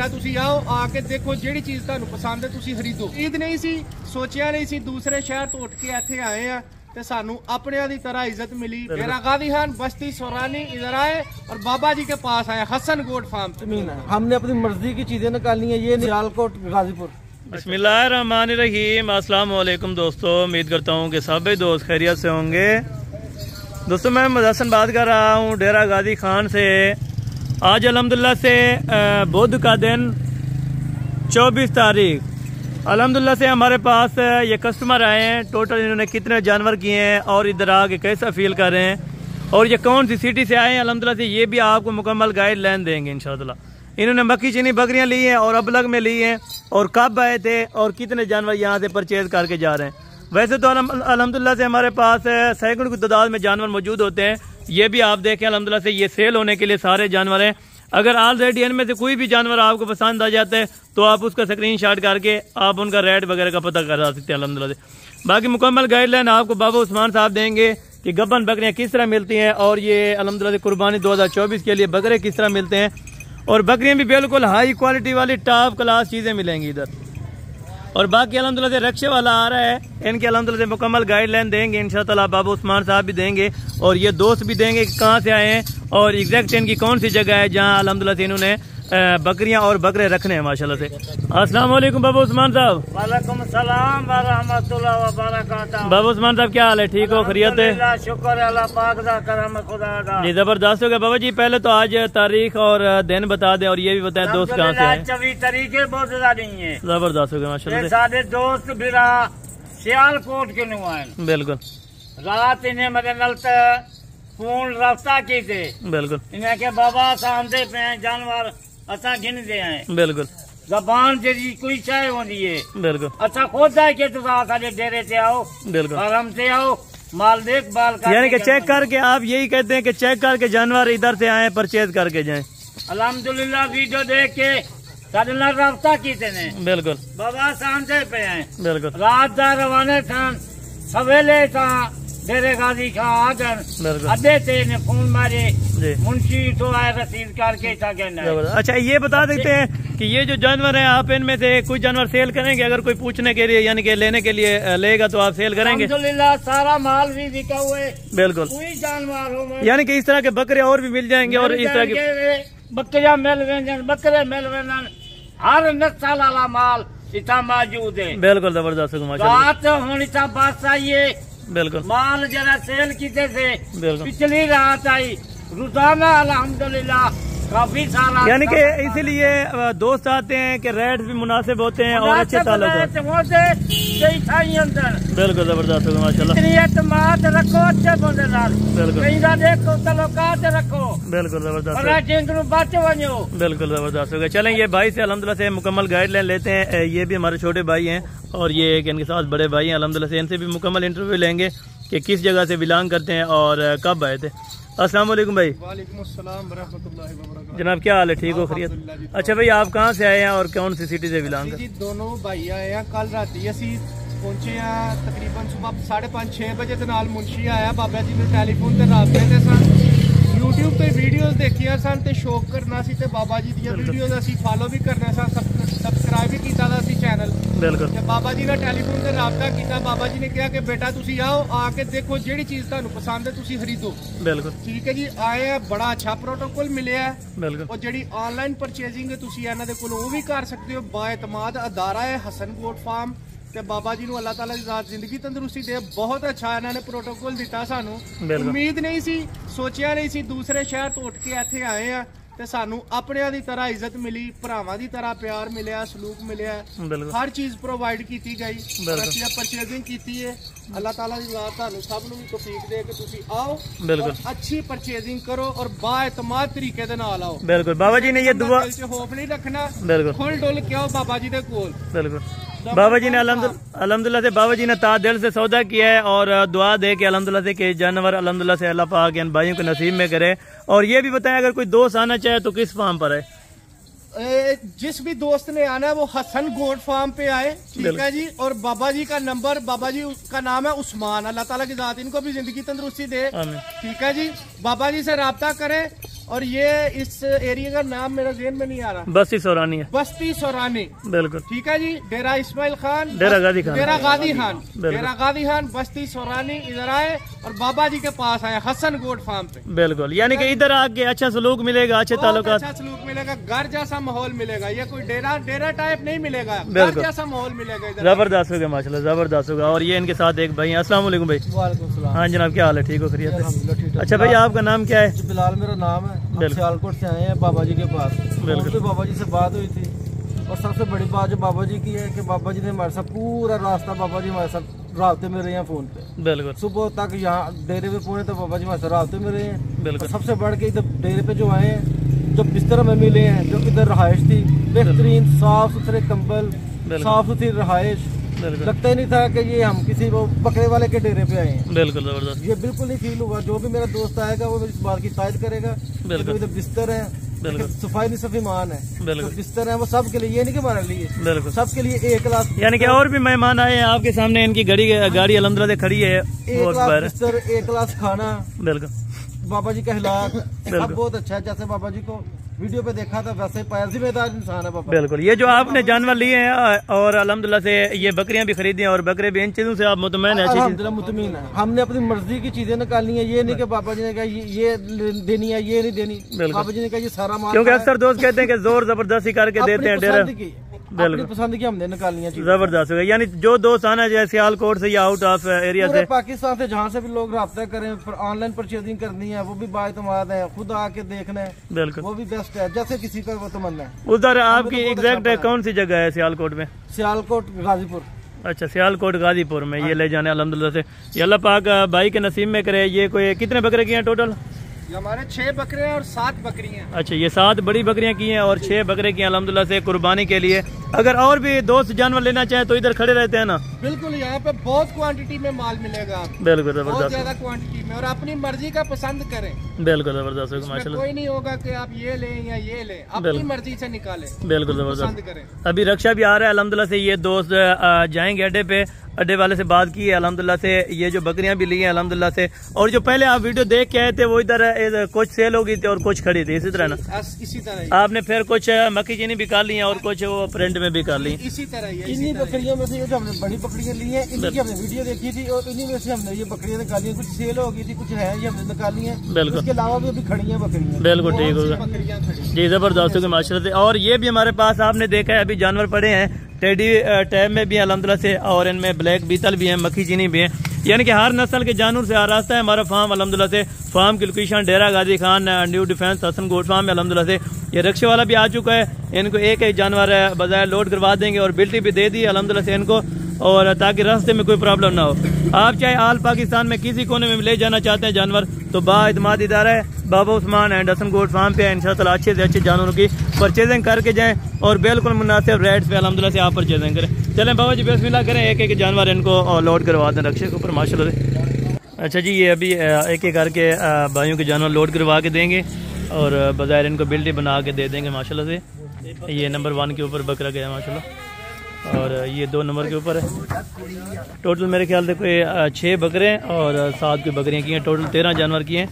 बेटा तुसी आओ आके देखो जेड़ी चीज तुहानू पसंद है तुसी खरीदो। ईद नहीं सी, सोचिया नहीं सी, दूसरे शहर तो उठ के इत्थे आए हैं ते सानू अपने दी तरह इज्जत मिली। मेरा गादी खान बस्ती सोरानी इधर आए और बाबा जी के पास आए हसन गोट फार्म। हमने अपनी मर्जी की चीजें निकालनी है। ये सियालकोट गाजीपुर। बिस्मिल्लाहिर्रहमानिर्रहीम। अस्सलाम वालेकुम दोस्तों, उम्मीद करता हूँ कि सभी दोस्त खैरियत से होंगे। दोस्तों मैं मोहम्मद हसन बात कर रहा हूँ डेरा गाजी खान से। आज अल्हम्दुलिल्लाह से बुध का दिन 24 तारीख अल्हम्दुलिल्लाह से हमारे पास ये कस्टमर आए हैं। टोटल इन्होंने कितने जानवर किए हैं और इधर आके कैसा फील कर रहे हैं और ये कौन सी सिटी से आए हैं अल्हम्दुलिल्लाह से ये भी आपको मुकम्मल गाइडलाइन देंगे इंशाअल्लाह। इन्होंने मक्की चीनी बकरियां ली हैं और अबलग में ली हैं और कब आए थे और कितने जानवर यहाँ से परचेज करके जा रहे हैं। वैसे तो अल्हम्दुलिल्लाह से हमारे पास सैकड़ों की तादाद में जानवर मौजूद होते हैं। ये भी आप देखें अल्हम्दुलिल्लाह से ये सेल होने के लिए सारे जानवर हैं। अगर ऑलरेडी इनमें से कोई भी जानवर आपको पसंद आ जाता है तो आप उसका स्क्रीनशॉट करके आप उनका रेट वगैरह का पता करा सकते हैं अल्हम्दुलिल्लाह से। बाकी मुकम्मल गाइडलाइन आपको बाबा उस्मान साहब देंगे कि गब्बन बकरियां किस तरह मिलती हैं और ये अल्हम्दुलिल्लाह से कुर्बानी 2024 के लिए बकरे किस तरह मिलते हैं और बकरियां भी बिल्कुल हाई क्वालिटी वाली टॉप क्लास चीज़ें मिलेंगी इधर। और बाकी अल्हम्दुलिल्लाह से रक्शे वाला आ रहा है, इनके अल्हम्दुलिल्लाह से मुकम्मल गाइडलाइन देंगे इंशाअल्लाह। बाबा उस्मान साहब भी देंगे और ये दोस्त भी देंगे कि कहाँ से आए हैं और एग्जैक्ट इनकी कौन सी जगह है जहाँ अल्हम्दुलिल्लाह से इन्होंने बकरियां और बकरे रखने हैं माशाल्लाह से। अस्सलाम वालेकुम बाबा उस्मान साहब। वालेकुम सलाम व रहमतुल्लाह व बरकातहू। बाबा उस्मान साहब क्या हाल है, ठीक हो, खैरियत है? शुक्र है अल्लाह पाक दा करम खुदा दा। जी जबरदस्त हो गया बाबा जी। पहले तो आज तारीख और दिन बता दें और ये भी बताएं दोस्त कहाँ से हैं। 24 तारीख है, बहुत ज्यादा नहीं है। जबरदस्त हो गया माशाल्लाह से। सारे दोस्त बिरा सियालकोट के नु आए। बिल्कुल रात इन्हें मेरे नल फोन रफ्ता की थे। बिल्कुल इन्हें के बाबा सामने पे जानवर असा गिन दे आए। बिल्कुल जबान जी कोई चाय होती है। बिल्कुल अच्छा खोद है कि तुम सारे डेरे से आओ, बिल्कुल आराम से आओ, माल देखभाल कर, यानी कि चेक करके आप यही कहते हैं कि चेक करके जानवर इधर से आए परचेज करके जाएं। अल्हम्दुलिल्लाह वीडियो देख के सारे नाल रब्ता कीते ने। बिल्कुल बाबा सामने पे आए। बिल्कुल रात दा रवाने था सवेले था डेरे गाजी खा आ गए अड्डे से ने फोन मारे मुंशी तो आए रसीद करके था कहना। अच्छा ये बता देते हैं कि ये जो जानवर हैं आप इनमें से कुछ जानवर सेल करेंगे? अगर कोई पूछने के लिए यानी कि लेने के लिए लेगा तो आप सेल करेंगे? अल्हम्दुलिल्लाह सारा माल भी बिका हुए। बिल्कुल कोई जानवर हो यानी कि इस तरह के बकरे और भी मिल जाएंगे और इस तरह के बकरियां मिल गए, बकरे मिल गए, हर नस्ल वाला माल इतना मौजूद है। बिल्कुल जबरदस्त रात होनी था बस आइए। बिल्कुल माल जरा सेल किते थे पिछली रात आई रोजाना अल्हम्दुलिल्लाह काफी सारा। यानी कि इसीलिए दोस्त आते हैं कि रेट भी मुनासिब होते हैं और अच्छे ताल्लुक बिल्कुल जबरदस्त होगा माशाल्लाह। एतमाद रखो अच्छे बंदे नाल, बिल्कुल देखो तलुकात रखो, बिल्कुल जबरदस्त, बच वनो बिल्कुल जबरदस्त होगा। चलें ये भाई से अल्हम्दुलिल्लाह से मुकम्मल गाइडलाइन लेते हैं। ये भी हमारे छोटे भाई हैं और ये एक इनके साथ बड़े भाई हैं अल्हम्दुलिल्लाह से। इनसे भी मुकम्मल इंटरव्यू लेंगे कि किस जगह से बिलोंग करते हैं और कब आए थे। अस्सलाम वालेकुम भाई। वालेकुम अस्सलाम व रहमतुल्लाहि व बरकातहू। जनाब क्या हाल है, ठीक हो, खैरियत? अच्छा भाई आप कहाँ से आए हैं और कौन सी सिटी से बिलोंग करते हैं? दोनों भाई आए हैं। कल राती असी पहुंचे हैं तकरीबन सुबह 5:30-6 बजे के नाल मुंशी आया बाबा जी ने टेलीफोन ते राबते ते सन यूट्यूब पे वीडियोस देखिया सन ते शौक करना सी ते बाबा जी दी वीडियोस असी फॉलो भी करना सा, सब्सक्राइब भी कीता दा सी चैनल। बिल्कुल ते बाबा जी ने टेलीफोन ते राबता कीता। बाबा जी ने कहा कि बेटा तुसी आओ आके देखो जेड़ी चीज तुहानू पसंद है तुसी खरीदो। बिल्कुल ठीक है जी। आए हैं, बड़ा अच्छा प्रोटोकॉल मिले है। बिल्कुल और जेड़ी ऑनलाइन परचेजिंग है तुसी इन्हां दे कोलों वो भी कर सकते हो। बाएतमाद अदारा है हसन गोट फार्म ते बाबा जी अल्लाह ताला दी ज़ात जिंदगी तंदुरुस्ती दे। बहुत अच्छा इन्होंने प्रोटोकॉल दिता सानू। उम्मीद नहीं सी, सोचिया नहीं सी, दूसरे शहर तो उठ के इत्थे आए हैं ते सानू अपने दी तरह इज्जत मिली, भरावां दी तरह प्यार मिलिया, सलूक मिलिया, हर चीज प्रोवाइड की गई। परचेजिंग की है। अल्लाह ताला दी ज़ात तुहानू सब नूं भी तौफीक दे कि तुसी आओ और अच्छी परचेजिंग करो और बाएतमाद तरीके दे नाल आओ। बिल्कुल बाबा जी ने ये दुआ होप नहीं रखना। बिल्कुल खुल डुल के आओ बाबा जी दे कोल। बिल्कुल बाबा जी ने अल्हम्दुलिल्लाह से बाबा जी ने दिल से सौदा किया है और दुआ दे के अल्हम्दुलिल्लाह से कि जानवर अल्हम्दुलिल्लाह से अल्लाह पाक इन भाइयों के नसीब में करे। और ये भी बताएं अगर कोई दोस्त आना चाहे तो किस फार्म पर है? जिस भी दोस्त ने आना है वो हसन गोट फार्म पे आए, ठीक है जी। और बाबा जी का नंबर, बाबा जी का नाम है उस्मान, अल्लाह ताला की ज़ात इनको भी जिंदगी तंदुरुस्ती दे, ठीक है जी। बाबा जी से राब्ता करें और ये इस एरिया का नाम मेरा ज़हन में नहीं आ रहा, बस्ती सोरानी है, बस्ती सोरानी। बिल्कुल ठीक है जी। डेरा इस्माइल खान, डेरा गादी खान, डेरा गादी खान बस्ती सोरानी, इधर आए और बाबा जी के पास आए हसन गोट फार्म पे। बिल्कुल, यानी कि इधर आके अच्छा सलूक मिलेगा, अच्छे ताल्लुकात, अच्छा सलूक मिलेगा, घर जैसा माहौल मिलेगा। ये कोई डेरा टाइप नहीं मिलेगा, घर जैसा माहौल मिलेगा इधर। जबरदस्त होगा माशाल्लाह, जबरदस्त होगा। और ये इनके साथ एक भाई, अस्सलाम वालेकुम भाई। वालेकुम सलाम। हाँ जनाब, क्या हाल है? ठीक हो, खैरियत है? अच्छा भाई, आपका नाम क्या है? बिलाल मेरा नाम है। हम सियालकोट से आए हैं बाबा जी के पास। बिल्कुल, बाबा जी से बात हुई थी और सबसे बड़ी बात जो बाबा जी की है कि बाबा जी ने हमारे साथ पूरा रास्ता, बाबा जी हमारे साथ रास्ते में रहे हैं फोन पे। बिल्कुल, सुबह तक यहाँ डेरे पे पहुंचे तो बाबा जी हमारे साथ रास्ते में रहे हैं। बिल्कुल, सबसे बढ़ के इधर डेरे पे जो आए हैं, जो बिस्तर में मिले हैं, जो इधर रहायश थी, बेहतरीन साफ सुथरे कंबल, साफ सुथरी रहायश। लगता ही नहीं था कि ये हम किसी वो बकरे वाले के डेरे पे आए हैं। बिल्कुल जबरदस्त, ये बिल्कुल नहीं फील हुआ। जो भी मेरा दोस्त आएगा वो इस बात की तायद करेगा। बिल्कुल, इधर बिस्तर है, सफाई निसफ ईमान है। बिल्कुल, तो बिस्तर है वो सबके लिए, ये नहीं कि हमारे लिए, बिल्कुल सबके लिए एक क्लास। यानी कि और भी मेहमान आए हैं आपके सामने, इनकी गाड़ी अल्हम्दुलिल्लाह से खड़ी है, एक क्लास बिस्तर, एक क्लास खाना। बिल्कुल, बाबा जी का हिलाक सब बहुत अच्छा है। जैसे बाबा जी को वीडियो पे देखा था वैसे पाया, जिम्मेदार इंसान है बाबा। बिल्कुल, ये जो आपने जानवर लिए हैं और अल्हम्दुलिल्लाह से ये बकरियां भी खरीदी हैं और बकरे भी, इन चीजों से आप मुतमईन है? अल्हम्दुलिल्लाह मुतमईन है। हमने अपनी मर्जी की चीजें निकालनी है, ये नहीं कि बाबा जी ने कहा ये देनी है, ये नहीं देनी। बाबा जी ने कहा ये सारा माल, क्योंकि अक्सर दोस्त कहते हैं कि जोर जबरदस्ती करके देते हैं डेरा। बिल्कुल, पसंद की हमने निकालनी है, जबरदस्त होगा। यानी जो दोस्त आना चाहे सियालकोट से या आउट ऑफ एरिया से, पाकिस्तान से, जहाँ से भी लोग राब्ता करें, ऑनलाइन परचेजिंग करनी है वो भी बाएतमाद है, खुद आके देखना है। बिल्कुल, वो भी बेस्ट है, जैसे किसी का वो तमन्ना है। उधर आपकी एग्जैक्ट कौन सी जगह है सियालकोट में? सियालकोट गाजीपुर। अच्छा, सियालकोट गाजीपुर में ये ले जाने अल्हम्दुलिल्लाह से, ये अल्लाह पाक भाई के नसीब में करे। ये कोई कितने बकरे की हैं टोटल? हमारे 6 बकरे हैं और 7 बकरियां। अच्छा, ये 7 बड़ी बकरियां की हैं और 6 बकरे की हैं अल्हम्दुलिल्लाह से कुर्बानी के लिए। अगर और भी दोस्त जानवर लेना चाहे तो इधर खड़े रहते हैं ना? बिल्कुल, यहाँ पे बहुत क्वांटिटी में माल मिलेगा आपको। बिल्कुल बहुत जबरदस्त, ज्यादा क्वांटिटी में, और अपनी मर्जी का पसंद करें। बिल्कुल जबरदस्त, माशाल्लाह। कोई नहीं होगा कि आप ये लें या ये लें, अपनी मर्जी से निकालें। बिल्कुल जबरदस्त। अभी रक्षा भी आ रहा है अल्हम्दुलिल्लाह से, ये दोस्त जाएंगे अड्डे पे, अड्डे वाले से बात की है अल्हम्दुलिल्लाह से। ये जो बकरियां भी ली हैं अल्हम्दुलिल्लाह से, और जो पहले आप वीडियो देख के आए थे वो इधर कुछ सेल हो गई थी और कुछ खड़ी थी, इसी तरह ना? इसी तरह आपने फिर कुछ मक्की चीनी भी कर ली है और कुछ वो प्रिंट में भी कर ली। इसी तरह इन्हीं बकरियों में से जो हमने बड़ी बकरियां ली हैं, इनकी हमने वीडियो देखी थी और इन्हीं में से हमने ये बकरियां निकाली हैं। कुछ सेल हो गई थी, कुछ है ये हमने निकाली हैं। बिल्कुल, इसके अलावा भी अभी खड़ी हैं बकरियां। बिल्कुल ठीक होगा जी, जबरदस्त होगी माशाल्लाह से। और ये भी हमारे पास आपने देखा है अभी जानवर पड़े हैं, टेडी टैब में भी अल्हम्दुलिल्लाह से, और इनमें ब्लैक बीतल भी है, मक्खी चीनी भी है। यानी कि हर नस्ल के जानवर से आरास्ता है हमारा फार्म अल्हम्दुलिल्लाह से। फार्म की location Dera Ghazi Khan new defence Hasan goat farm में अल्हम्दुलिल्लाह से। ये रिक्शे वाला भी आ चुका है, इनको एक जानवर बजाय लोड करवा देंगे और बिल्टी भी दे दी अल्हम्दुलिल्लाह से इनको, और ताकि रास्ते में कोई प्रॉब्लम ना हो। आप चाहे आल पाकिस्तान में किसी कोने में ले जाना चाहते हैं जानवर तो बाएतमाद इदारा है Baba Usman and Hasan goat farm पे, इंशाअल्लाह अच्छे से अच्छे जानवरों की परचेजिंग करके जाएं और बिल्कुल मुनासिब रेट्स पे अल्हम्दुलिल्लाह से आप परचेजिंग करें। चलें बाबा जी बिस्मिल्लाह करें, एक एक जानवर इनको लोड करवा दें रक्शे के ऊपर माशाल्लाह से। अच्छा जी, ये अभी एक एक करके भाइयों के जानवर लोड करवा के देंगे और बाज़ार इनको बिल्टी बना के दे देंगे माशाल्लाह से। ये नंबर 1 के ऊपर बकरा गया माशाल्लाह, और ये 2 नंबर के ऊपर है। टोटल मेरे ख्याल से कोई 6 बकरे हैं और 7 की बकरियाँ की हैं, टोटल 13 जानवर की हैं।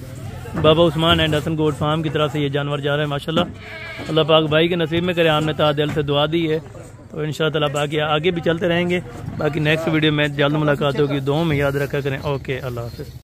Baba Usman and Hasan goat farm की तरफ से ये जानवर जा रहे हैं माशाल्लाह। अल्लाह पाक भाई के नसीब में करे, हमने ता दिल से दुआ दी है, तो इंशाअल्लाह बाकी आगे भी चलते रहेंगे। बाकी नेक्स्ट वीडियो में जल्द मुलाकात होगी, दुआ में याद रखा करें। ओके, अल्लाह हाफ़िज़।